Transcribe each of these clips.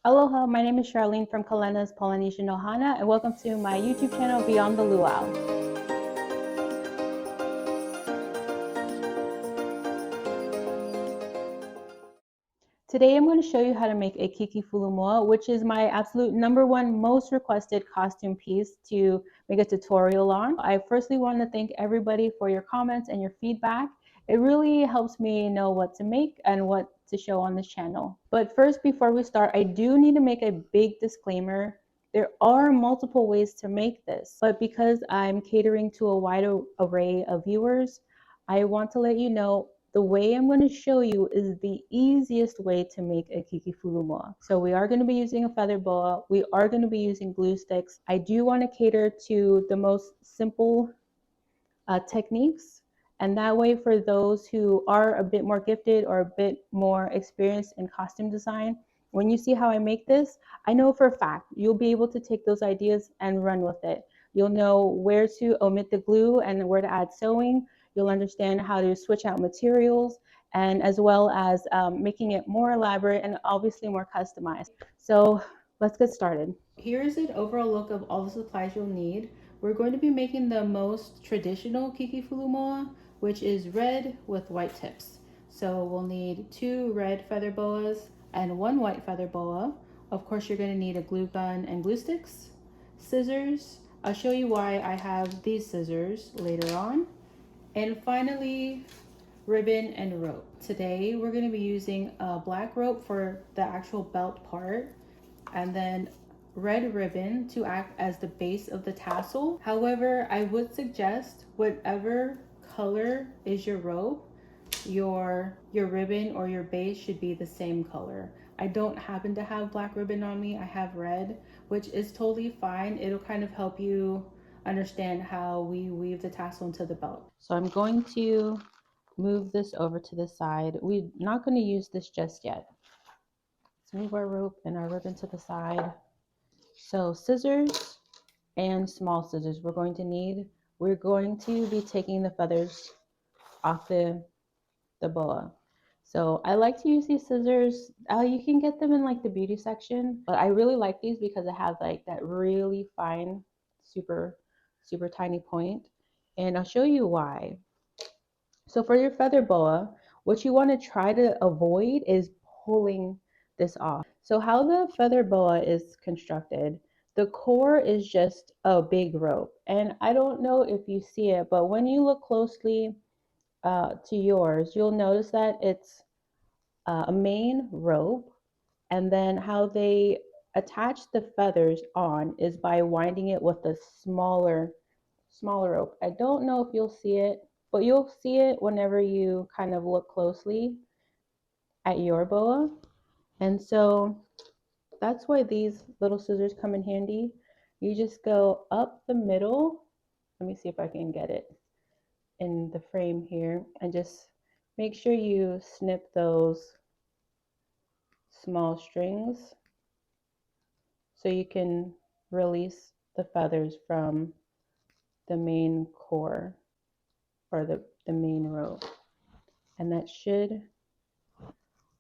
Aloha, my name is Charlene from Kalena's Polynesian Ohana, and welcome to my YouTube channel, Beyond the Luau. Today I'm going to show you how to make a Kiki Fulumoa, which is my absolute #1 most requested costume piece to make a tutorial on. I firstly want to thank everybody for your comments and your feedback. It really helps me know what to make and what to show on this channel. But first, before we start, I do need to make a big disclaimer. There are multiple ways to make this, but because I'm catering to a wide array of viewers, I want to let you know the way I'm going to show you is the easiest way to make a Kiki Fulumoa. So we are going to be using a feather boa. We are going to be using glue sticks. I do want to cater to the most simple techniques. And that way, for those who are a bit more gifted or a bit more experienced in costume design, when you see how I make this, I know for a fact you'll be able to take those ideas and run with it. You'll know where to omit the glue and where to add sewing. You'll understand how to switch out materials, and as well as making it more elaborate and obviously more customized. So let's get started. Here's an overall look of all the supplies you'll need. We're going to be making the most traditional Kiki Fulumoa, which is red with white tips. So we'll need 2 red feather boas and 1 white feather boa. Of course, you're going to need a glue gun and glue sticks, scissors. I'll show you why I have these scissors later on. And finally, ribbon and rope. Today, we're going to be using a black rope for the actual belt part, and then red ribbon to act as the base of the tassel. However, I would suggest whatever color is your rope, your ribbon or your base should be the same color. I don't happen to have black ribbon on me. I have red, which is totally fine. It'll kind of help you understand how we weave the tassel into the belt. So I'm going to move this over to the side. We're not going to use this just yet. Let's move our rope and our ribbon to the side. So scissors and small scissors we're going to need. We're going to be taking the feathers off the boa. So I like to use these scissors. You can get them in like the beauty section, but I really like these because it has like that really fine, super tiny point. And I'll show you why. So for your feather boa, what you want to try to avoid is pulling this off. So how the feather boa is constructed, the core is just a big rope. And I don't know if you see it, but when you look closely to yours, you'll notice that it's a main rope, and then how they attach the feathers on is by winding it with a smaller rope. I don't know if you'll see it, but you'll see it whenever you kind of look closely at your boa. And so that's why these little scissors come in handy. You just go up the middle. Let me see if I can get it in the frame here, and just make sure you snip those small strings so you can release the feathers from the main core or the main rope. And that should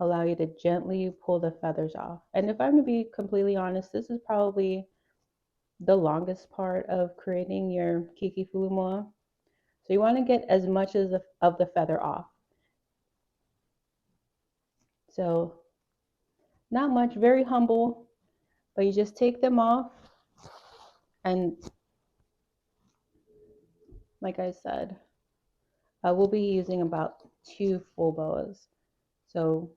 allow you to gently pull the feathers off. And if I'm to be completely honest, this is probably the longest part of creating your Kiki Fulumoa. So you want to get as much as of the feather off. So not much, very humble, but you just take them off. And like I said, we'll be using about 2 full boas. So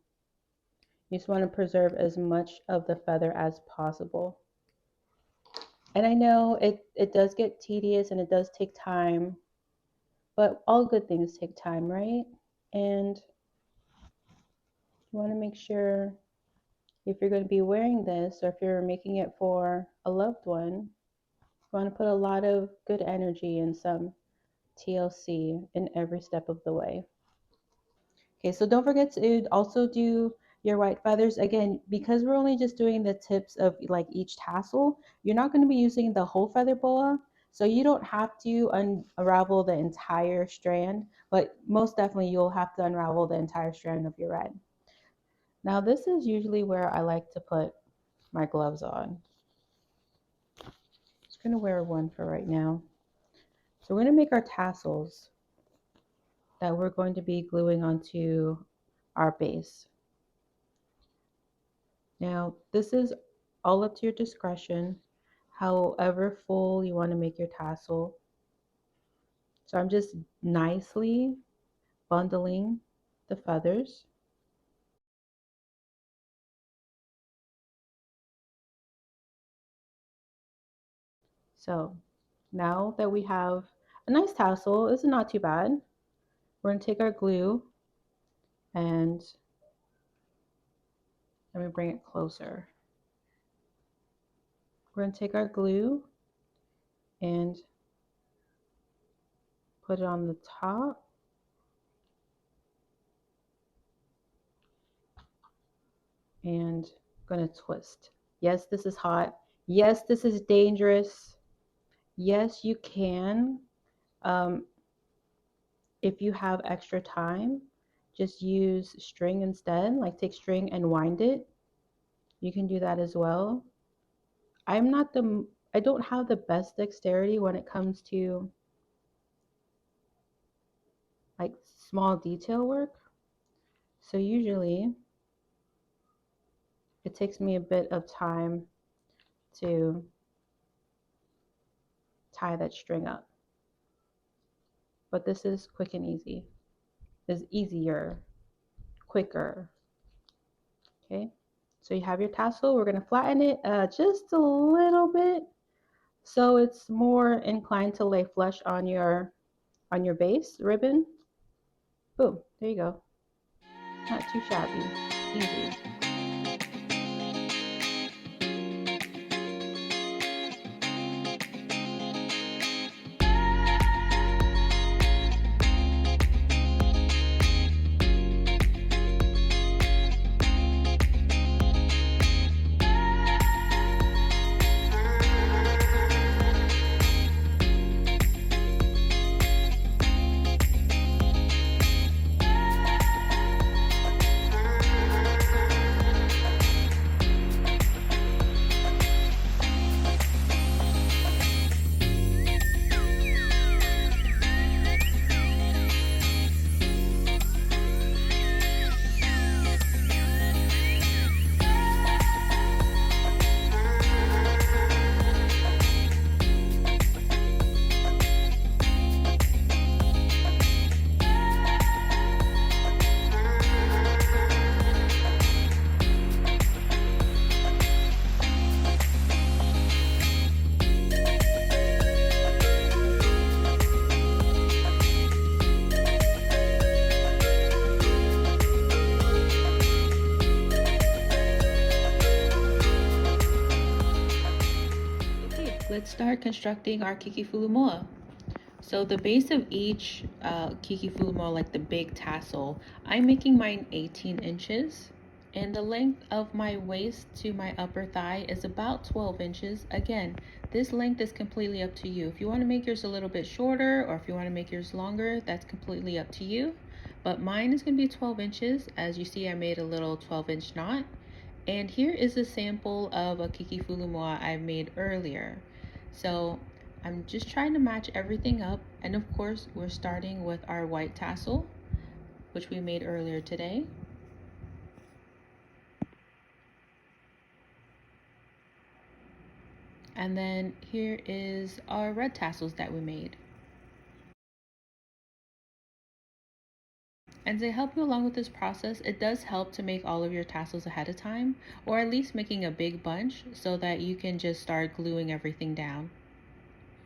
you just want to preserve as much of the feather as possible. And I know it does get tedious and it does take time, but all good things take time, right? And you want to make sure, if you're going to be wearing this or if you're making it for a loved one, you want to put a lot of good energy and some TLC in every step of the way. Okay, so don't forget to also do your white feathers. Again, because we're only just doing the tips of like each tassel, you're not going to be using the whole feather boa. So you don't have to unravel the entire strand, but most definitely you'll have to unravel the entire strand of your red. Now this is usually where I like to put my gloves on. Just gonna wear one for right now. So we're gonna make our tassels that we're going to be gluing onto our base. Now, this is all up to your discretion, however full you want to make your tassel. So I'm just nicely bundling the feathers. So now that we have a nice tassel, this is not too bad. We're going to take our glue and let me bring it closer. We're going to take our glue and put it on the top. And I'm going to twist. Yes, this is hot. Yes, this is dangerous. Yes, you can. If you have extra time, just use string instead. Like take string and wind it. You can do that as well. I don't have the best dexterity when it comes to like small detail work. So usually it takes me a bit of time to tie that string up. But this is quick and easy. It's easier, quicker. Okay, so you have your tassel. We're going to flatten it just a little bit so it's more inclined to lay flush on your base ribbon. Boom, there you go. Not too shabby, easy. Let's start constructing our Kiki Fulumoa. So the base of each Kiki Fulumoa, like the big tassel, I'm making mine 18 inches. And the length of my waist to my upper thigh is about 12 inches. Again, this length is completely up to you. If you want to make yours a little bit shorter or if you want to make yours longer, that's completely up to you. But mine is going to be 12 inches. As you see, I made a little 12-inch knot. And here is a sample of a Kiki Fulumoa I made earlier. So I'm just trying to match everything up. And of course, we're starting with our white tassel, which we made earlier today. And then here is our red tassels that we made. And to help you along with this process, it does help to make all of your tassels ahead of time, or at least making a big bunch so that you can just start gluing everything down.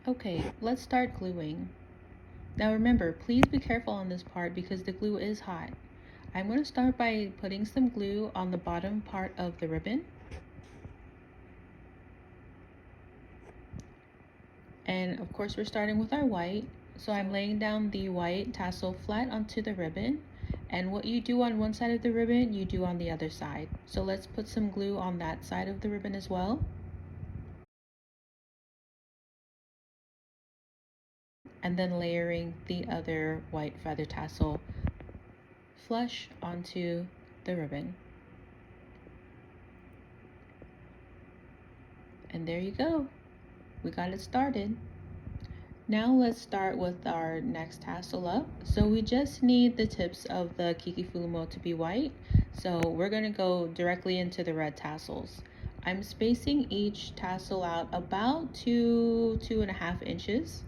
Okay, let's start gluing. Now remember, please be careful on this part because the glue is hot. I'm going to start by putting some glue on the bottom part of the ribbon. And of course we're starting with our white. So I'm laying down the white tassel flat onto the ribbon. And what you do on one side of the ribbon, you do on the other side. So let's put some glue on that side of the ribbon as well. And then layering the other white feather tassel flush onto the ribbon. And there you go. We got it started. Now let's start with our next tassel up. So we just need the tips of the Kiki Fulumoa to be white. So we're gonna go directly into the red tassels. I'm spacing each tassel out about 2.5 inches.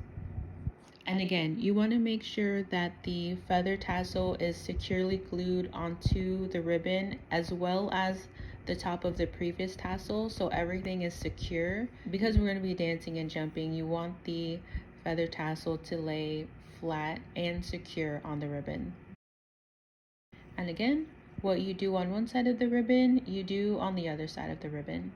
And again, you want to make sure that the feather tassel is securely glued onto the ribbon as well as the top of the previous tassel, so everything is secure. Because we're going to be dancing and jumping, you want the feather tassel to lay flat and secure on the ribbon. And again, what you do on one side of the ribbon, you do on the other side of the ribbon.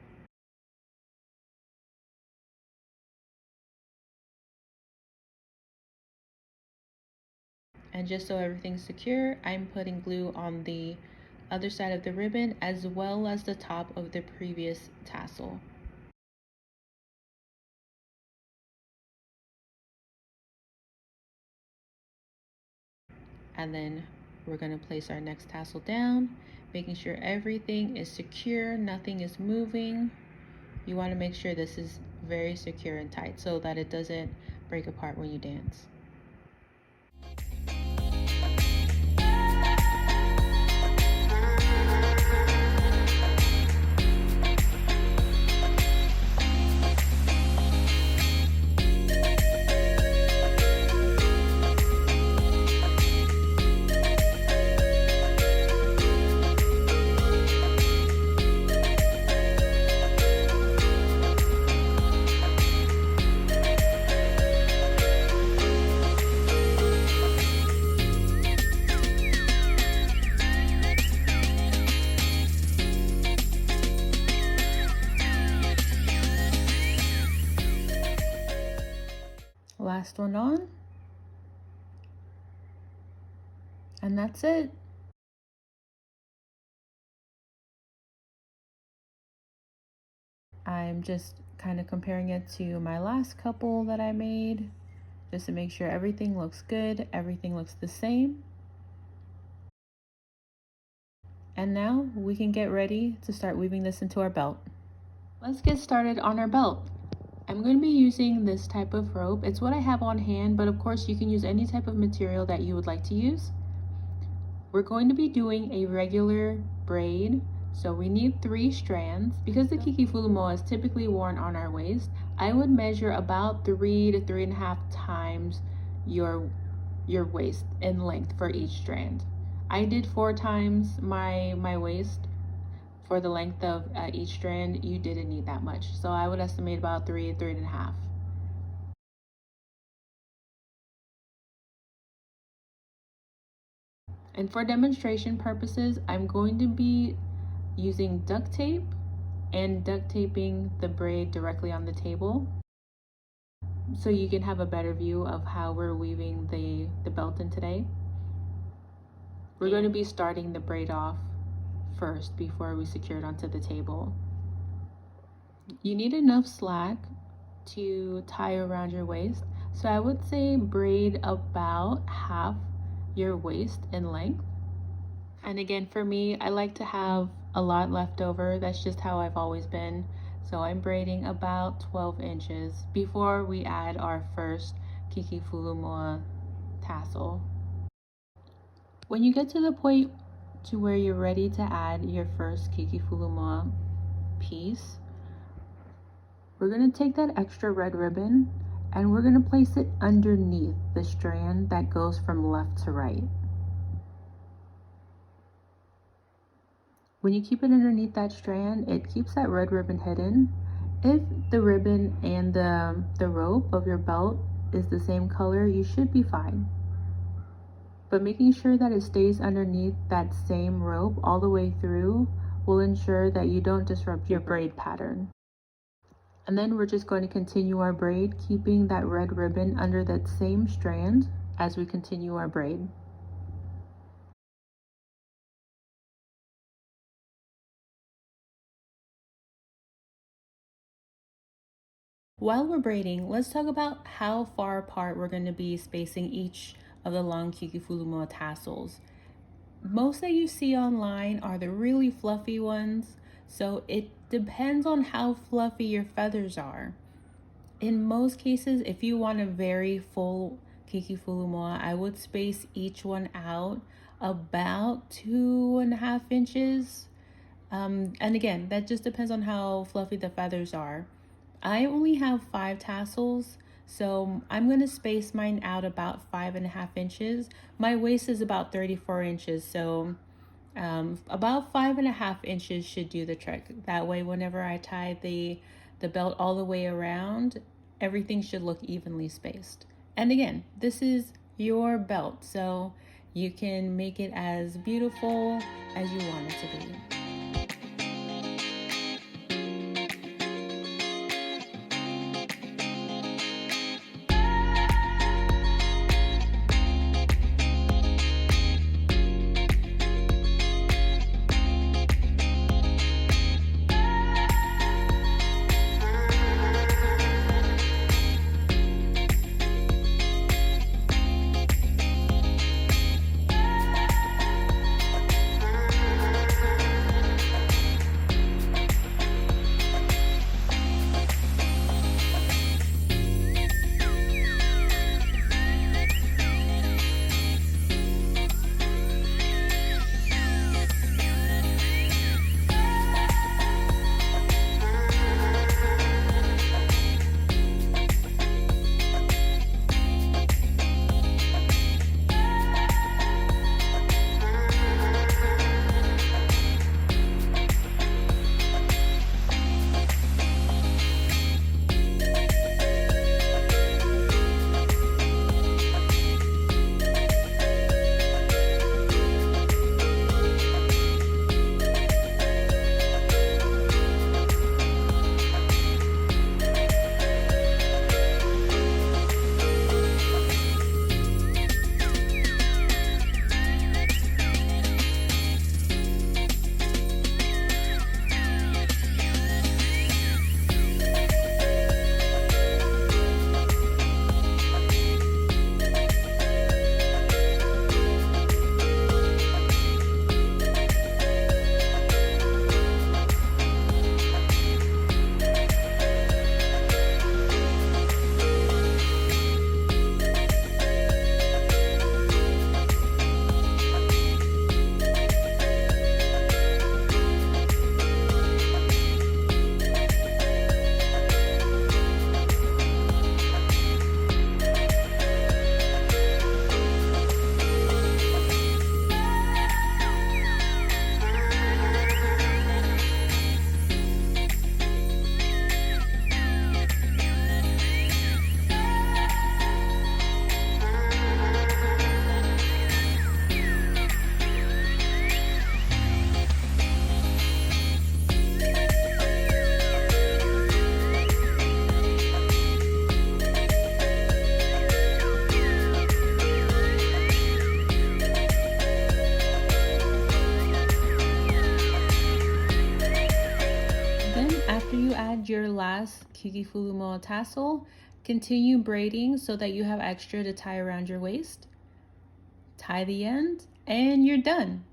And just so everything's secure, I'm putting glue on the other side of the ribbon as well as the top of the previous tassel. And then we're going to place our next tassel down, making sure everything is secure, nothing is moving. You want to make sure this is very secure and tight so that it doesn't break apart when you dance. Last one on, and that's it. I'm just kind of comparing it to my last couple that I made just to make sure everything looks good, everything looks the same. And now we can get ready to start weaving this into our belt. Let's get started on our belt. I'm going to be using this type of rope. It's what I have on hand, but of course you can use any type of material that you would like to use. We're going to be doing a regular braid, so we need 3 strands. Because the Kiki Fulumoa is typically worn on our waist, I would measure about 3 to 3.5 times your waist in length for each strand. I did 4 times my waist for the length of each strand. You didn't need that much, so I would estimate about 3.5. And for demonstration purposes, I'm going to be using duct tape and duct taping the braid directly on the table so you can have a better view of how we're weaving the belt in today. We're going to be starting the braid off first before we secure it onto the table. You need enough slack to tie around your waist, so I would say braid about half your waist in length. And again, for me, I like to have a lot left over. That's just how I've always been. So I'm braiding about 12 inches before we add our first Kiki Fulumoa tassel. When you get to the point to where you're ready to add your first Kiki Fulumoa piece, we're going to take that extra red ribbon and we're going to place it underneath the strand that goes from left to right. When you keep it underneath that strand, it keeps that red ribbon hidden. If the ribbon and the rope of your belt is the same color, you should be fine. But making sure that it stays underneath that same rope all the way through will ensure that you don't disrupt your braid pattern. And then we're just going to continue our braid, keeping that red ribbon under that same strand as we continue our braid. While we're braiding, let's talk about how far apart we're going to be spacing each of the long Kiki Fulumoa tassels. Most that you see online are the really fluffy ones, So it depends on how fluffy your feathers are. In most cases, if you want a very full Kiki Fulumoa, I would space each one out about 2.5 inches. And again, that just depends on how fluffy the feathers are. I only have 5 tassels, so I'm going to space mine out about 5.5 inches. My waist is about 34 inches, so about 5.5 inches should do the trick. That way, whenever I tie the belt all the way around, everything should look evenly spaced. And again, this is your belt, so you can make it as beautiful as you want it to be. After you add your last Kiki Fulumoa tassel, continue braiding so that you have extra to tie around your waist. Tie the end and you're done.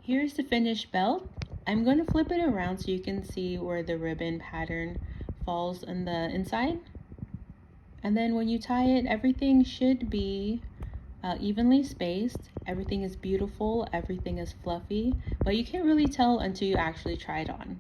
Here's the finished belt. I'm going to flip it around so you can see where the ribbon pattern falls on the inside. And then when you tie it, everything should be evenly spaced. Everything is beautiful, everything is fluffy, but you can't really tell until you actually try it on.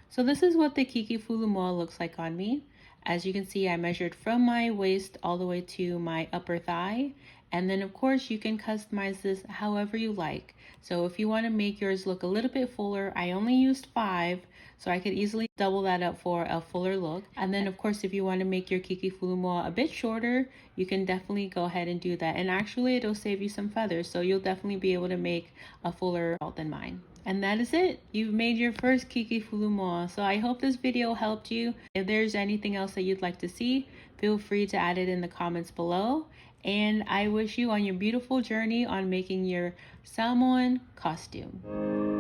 So this is what the Kiki Fulumoa looks like on me. As you can see, I measured from my waist all the way to my upper thigh. And then of course you can customize this however you like. So if you want to make yours look a little bit fuller, I only used 5, so I could easily double that up for a fuller look. And then of course, if you want to make your Kiki Fulumoa a bit shorter, you can definitely go ahead and do that. And actually it'll save you some feathers, so you'll definitely be able to make a fuller belt than mine. And that is it. You've made your first Kiki Fulumoa. So I hope this video helped you. If there's anything else that you'd like to see, feel free to add it in the comments below. And I wish you on your beautiful journey on making your Samoan costume.